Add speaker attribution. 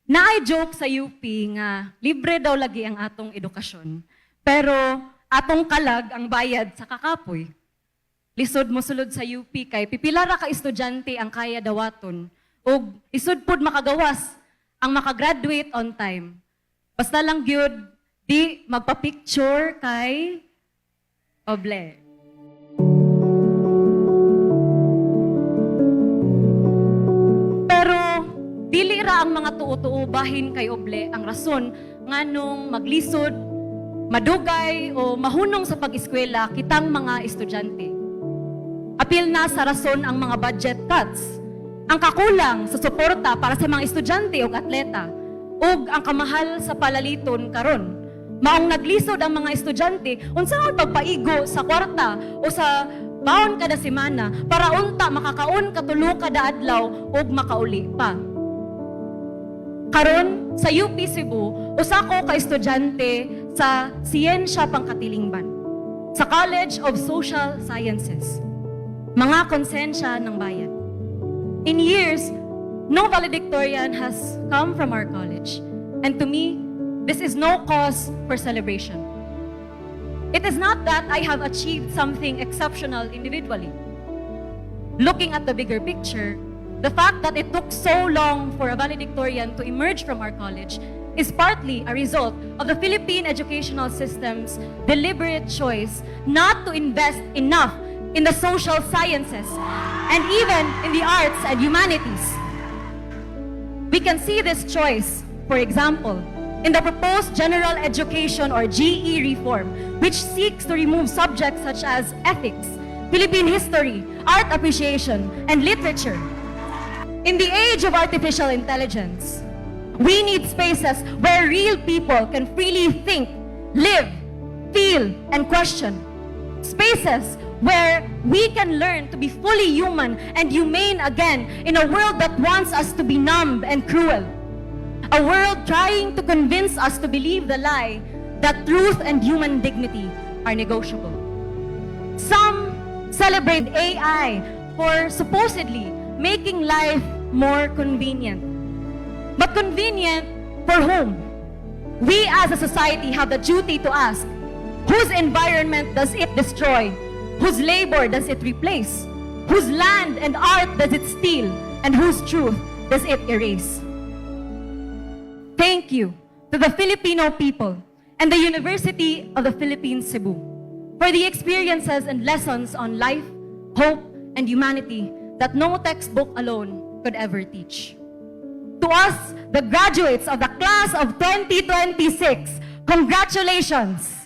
Speaker 1: Naay joke sa UP nga libre daw lagi ang atong edukasyon, pero atong kalag ang bayad sa kakapoy. Lisod mo sulod sa UP kay pipila ra ka estudyante ang kaya dawaton ug isud pud makagawas ang makagraduate on time. Basta lang gyud di magpa-picture kay oble. Pero dili ra ang mga tuo-tuo bahin kay oble ang rason nganong maglisod, madugay o mahunong sa pag-eskwela kitang mga estudyante. Apil na sa rason ang mga budget cuts, ang kakulang sa suporta para sa mga estudyante o atleta, ug ang kamahal sa palaliton karon. Maong naglisod ang mga estudyante, unsaon pagpaigo sa kwarta o sa baon kada semana para unta makakaon katulo kada adlaw ug makauli pa. Karon sa UP Cebu, usa ko ka estudyante sa Siyensya Pangkatilingban sa College of Social Sciences. Mga konsensya ng bayan. In years, no valedictorian has come from our college. And to me, this is no cause for celebration. It is not that I have achieved something exceptional individually. Looking at the bigger picture, the fact that it took so long for a valedictorian to emerge from our college is partly a result of the Philippine educational system's deliberate choice not to invest enough in the social sciences and even in the arts and humanities. We can see this choice, for example, in the proposed General Education or GE reform, which seeks to remove subjects such as ethics, Philippine history, art appreciation, and literature. In the age of artificial intelligence, we need spaces where real people can freely think, live, feel, and question. Spaces where we can learn to be fully human and humane again in a world that wants us to be numb and cruel. A world trying to convince us to believe the lie that truth and human dignity are negotiable. Some celebrate AI for supposedly making life more convenient. But convenient for whom? We as a society have the duty to ask, whose environment does it destroy? Whose labor does it replace? Whose land and art does it steal? And whose truth does it erase? Thank you to the Filipino people and the University of the Philippines, Cebu, for the experiences and lessons on life, hope, and humanity that no textbook alone could ever teach. To us, the graduates of the class of 2026, congratulations!